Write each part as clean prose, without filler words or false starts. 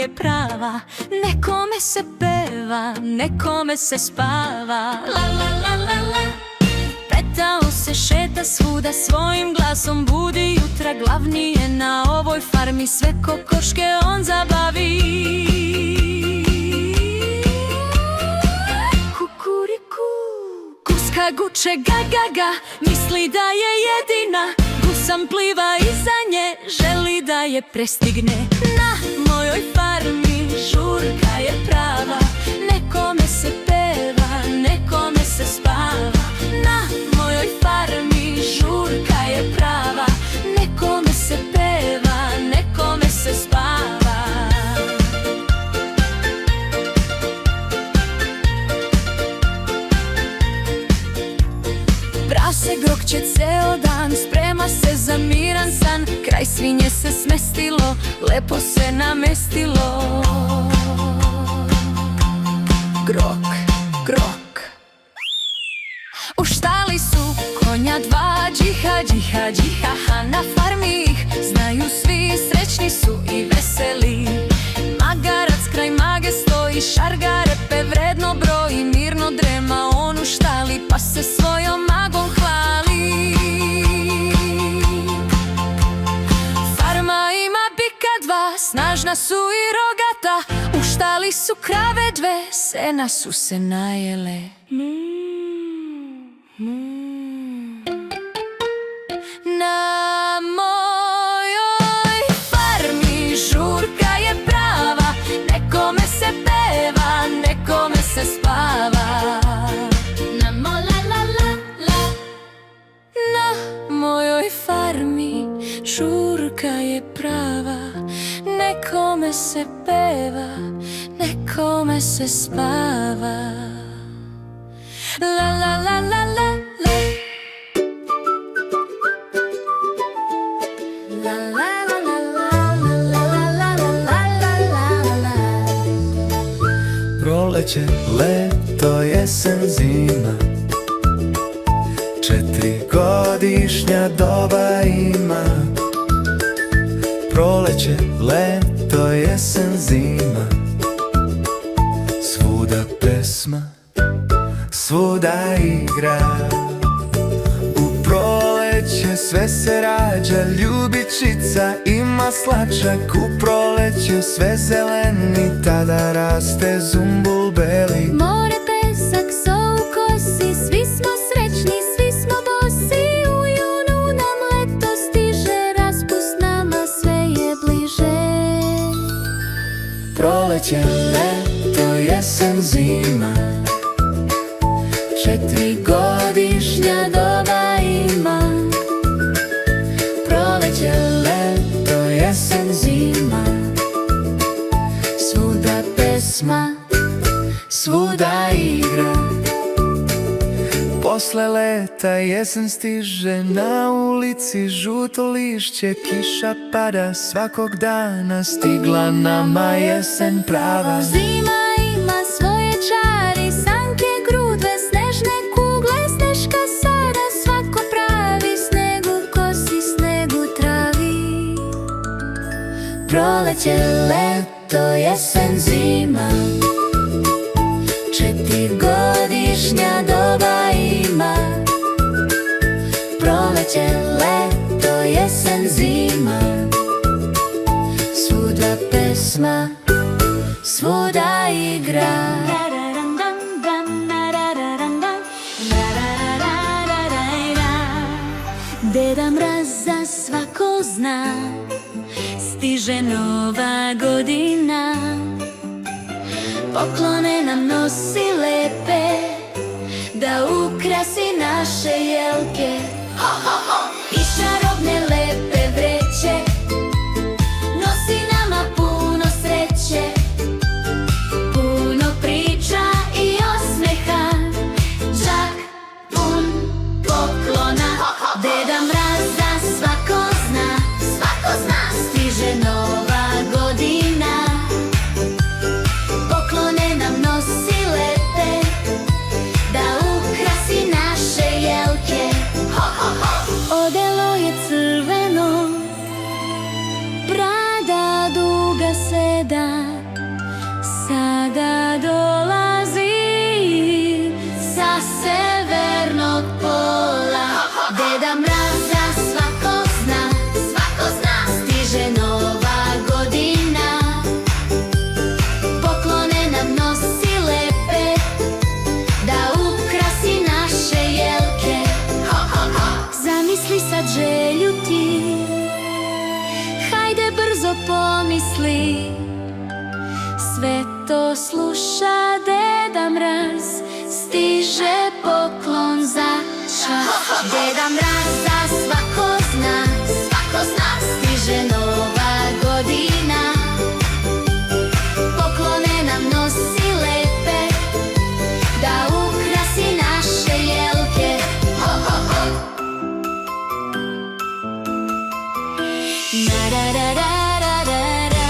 je prava. Nekome se peva, nekome se spava. La la la la la. Petao se šeta svuda, svojim glasom budi jutra. Glavni je na ovoj farmi, sve kokoške on zabavi. Kukuriku, guska guče ga ga ga, misli da je jedina. Gusam pliva iza nje, želi da je prestigne. Na mojoj farmi žurka je prava. Nekome se peva, nekome se spava. Na mojoj farmi žurka je prava. Nekome se peva, nekome se spava. Prase grokće ceo dan, sprema se za miran san. Kraj svinje se smestilo, lepo se namestilo. Grok, grok. U štali su konja dva, džiha, džiha, džiha. Na farmi ih znaju svi, srećni su i veseli. Magarac kraj mage stoji, šarga repe vredno broji. Mirno drema on u štali, pa se svojom magom hvali. Farma ima bika dva, snažna su i rogata. U štali su krave dve, sena su se najele. Na mojoj farmi žurka je prava. Nekome se peva, nekome se spava. Na mo la la la la. Na mojoj farmi žurka je prava. Nekome se peva, nekome se spava. La la la la la la. La la la la la la la la la. Proleće, leto, jesen, zima, 4-godišnja doba ima. Proleće, leto, jesen, zima, svuda pesma, svuda igra. U proleće sve se rađa, ljubičica i maslačak. U proleću sve zeleni, tada raste zumbul beli. More, pesak, so u kosi, svi smo srećni, svi smo bosi. U junu nam leto stiže, raspust nama sve je bliže. Proleće, leto, jesen, zima, 4-godišnja doba ima. Proleće, leto, jesen, zima, svuda pesma, svuda igra. Posle leta jesen stiže, na ulici žuto lišće. Kiša pada svakog dana, stigla nama jesen prava. Zima ima svoje čari, sanke, grudve, snežne kugle. Sneška sada svako pravi, snegu kosi, snegu travi. Proleće, leto, jesen, zima, 4-godišnja doba ima. Proleće, leto, jesen, zima, svuda pesma, svuda igra. Deda Mraza svako zna, stiže nova godina. Poklone nam nosi lepe, da ukrasi naše jelke. I čarobne lepe vreće, nosi nama puno sreće. Puno priča i osmeha, čak pun poklona. Deda Mraza svako zna, stiže nova godina. Poklone nam nosi lepe, da ukrasi naše jelke. naša. Deda Mraz za svako zna, stiže nova godina. Poklone nam nosi lepe, da ukrasi naše jelke. Ho, ho, ho. Na-ra-ra-ra-ra-ra-ra.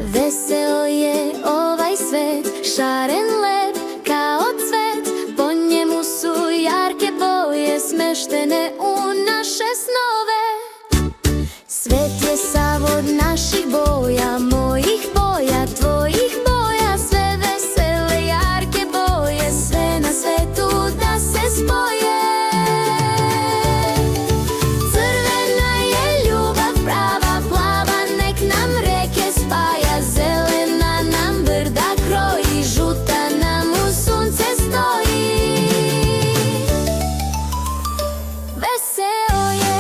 Veseo je ovaj svet, šaren lep kao cvet. Po njemu su jarke boje smeštene u naše snove. Svet je sav od naših boja, mojih boja, tvojih boja. Sve vesele jarke boje, sve na svetu da se spoje. Crvena je ljubav prava, plava nek nam reke spaja. Zelena nam brda kroji, žuta nam u sunce stoji. Veseo je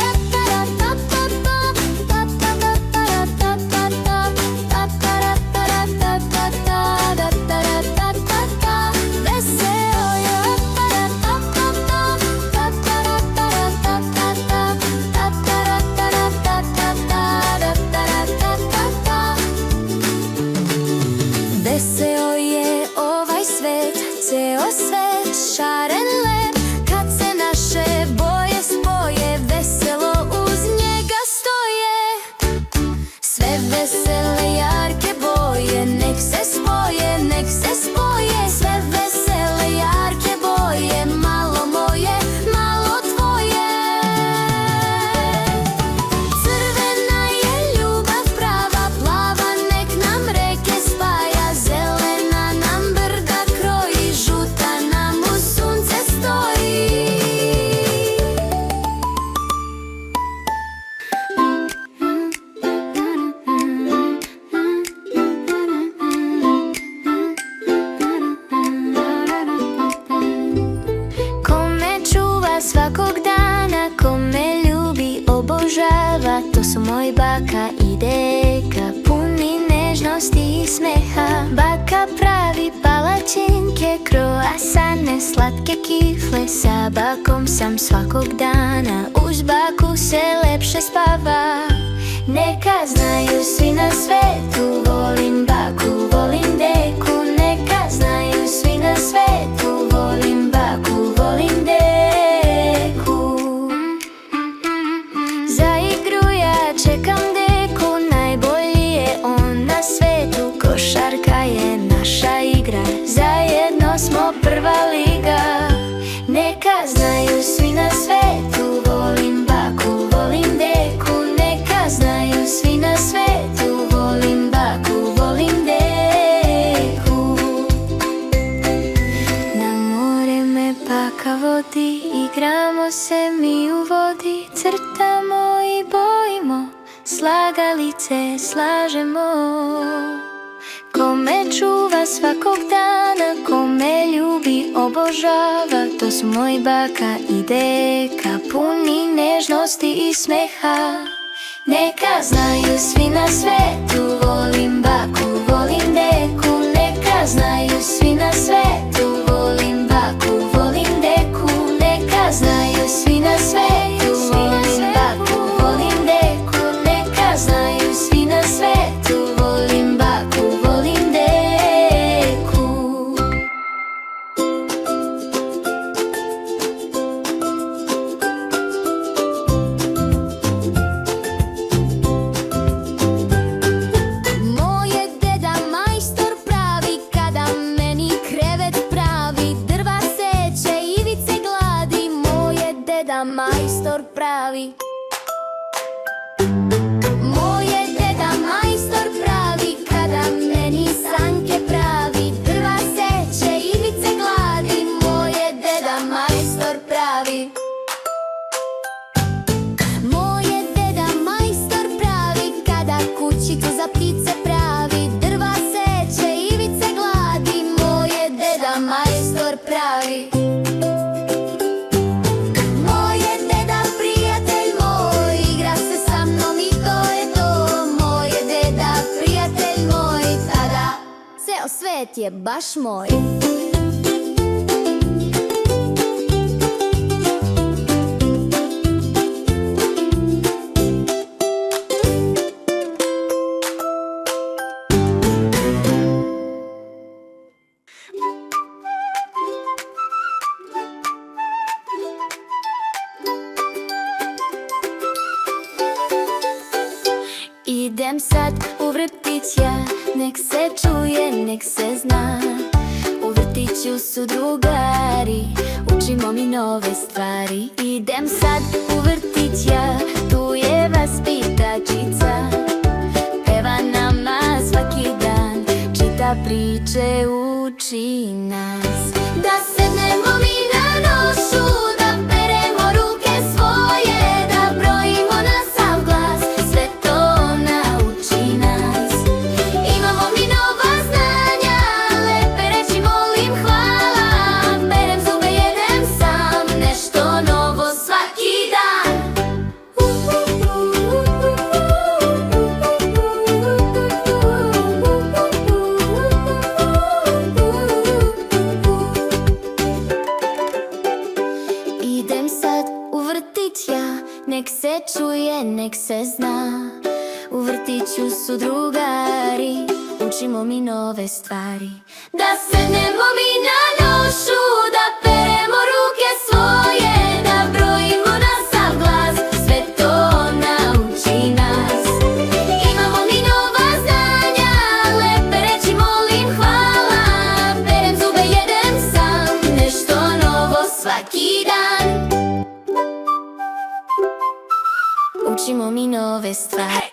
Veseo je ovaj svet, ceo svet šaren lep. Kad se naše boje spoje, veselo uz njega stoje. Sve vesele jarke boje, nek se spoje, nek se spoje. Sve vesele jarke boje, malo moje, malo tvoje. Crvena je ljubav prava, plava nek nam reke spaja. Zelena nam brda kroji, žuta nam u sunce stoji. Ko me čuva svakog dana, ko me ljubi, obožava, to su moj baka i deka, puni nežnosti i smeha. Baka pravi palačinke, kroasane, slatke kifle. Sa bakom sam svakog dana, uz baku se lepše spava. Neka znaju svi na svetu, volim baku, volim deku. Neka znaju svi na svetu, volim baku, volim deku. Za igru ja čekam deku, najbolji je on na svetu. Košarka je naša igra, zajedno smo prva liga. Neka znaju svi na svetu, volim baku, volim deku. Neka znaju svi na svetu, volim baku, volim deku. Na more me baka vodi, igramo se mi u vodi. Crtamo i bojimo, slagalice slažemo. Ko me čuva svakog dana, ko me ljubi, obožava, to su moj baka i deka, puni nežnosti i smeha. Neka znaju svi na svetu, volim baku, volim deku. Neka znaju svi na svetu, volim baku, volim deku. Neka znaju svi na svetu, volim baku, volim deku. Neka znaju svi na svetu, volim baku, volim deku. Moj je deda majstor pravi, kada meni krevet pravi. Drva seče, ivice gladi, moj je deda majstor pravi. Moj je deda majstor pravi, kada meni sanke pravi. Drva seče, ivice gladi, moj je deda majstor pravi. Moj je deda majstor pravi, kada kućicu za ptice pravi. Drva seče, ivice gladi, moj je deda majstor pravi. Moj je deda prijatelj moj, svet je baš moj. Idem sad u vrtić ja, nek se čuje, nek se zna. U vrtiću su drugari, učimo mi nove stvari. Idem sad u vrtić ja, tu je vaspitačica. Peva nama svaki dan, čita priče, uči nas. Da sednemo mi na nošu, da peremo ruke svoje, da brojimo na sav glas, sve to nauči nas. Imamo mi nova znanja, lepe reči molim hvala. Perem zube, jedem sam, nešto novo svaki dan. Idem sad u vrtić ja, nek se čuje, nek se zna. U vrtiću su drugari, učimo mi nove stvari. Da sednemo mi na nošu, da peremo ruke svoje, da brojimo na sav glas, sve to nauči nas. Imamo mi nova znanja, lepe reči molim hvala. Perem zube, jedem sam, nešto novo svaki dan. Učimo mi nove stvari.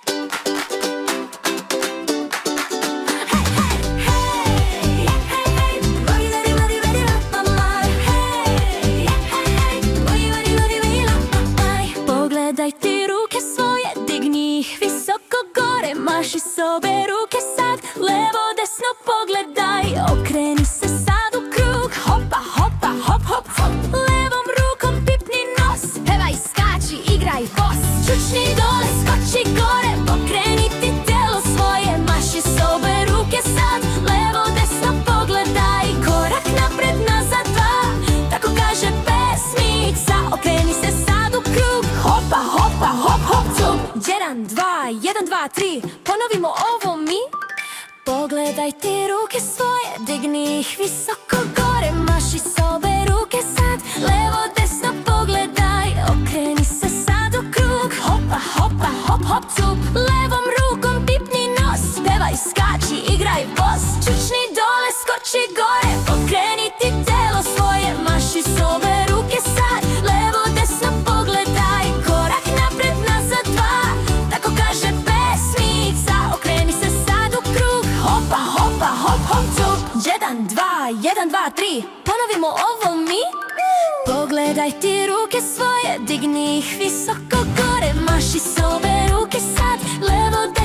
Pogledaj ti ruke svoje, digni ih visoko gore. Maši s obe ruke sad, levo desno pogledaj. Okreni se sad u krug, hopa hopa hop hop hop. Levom rukom pipni nos, pevaj, skači, igraj bos. Čučni dole, skoči gore, pokreni ti telo svoje. Maši s obe ruke sad, levo desno pogledaj. Korak napred, nazad, dva, tako kaže pesmica. Okreni se sad u krug, hopa hopa hop hop cup. 1, 2, 1, 2, 3, ponovimo ovo mi. Pogledaj ti ruke svoje, digni ih visoko gore. Maši s obe ruke sad, levo desno pogledaj. Okreni se sad u krug, hopa hopa hop hop cup. Levom rukom pipni nos, pevaj, skači, igraj bos. Čučni dole, skoči gore, pokreni ti telo svoje. Maši s obe ruke sad, levo desno pogledaj. Korak napred, nazad, dva, tako kaže pesmica. Okreni se sad u krug, hopa hopa hop hop cup. 1, 2, 1, 2, 3, ponovimo ovo mi. Pogledaj ti ruke svoje, digni ih visoko gore. Maši s obe ruke sad, levo desno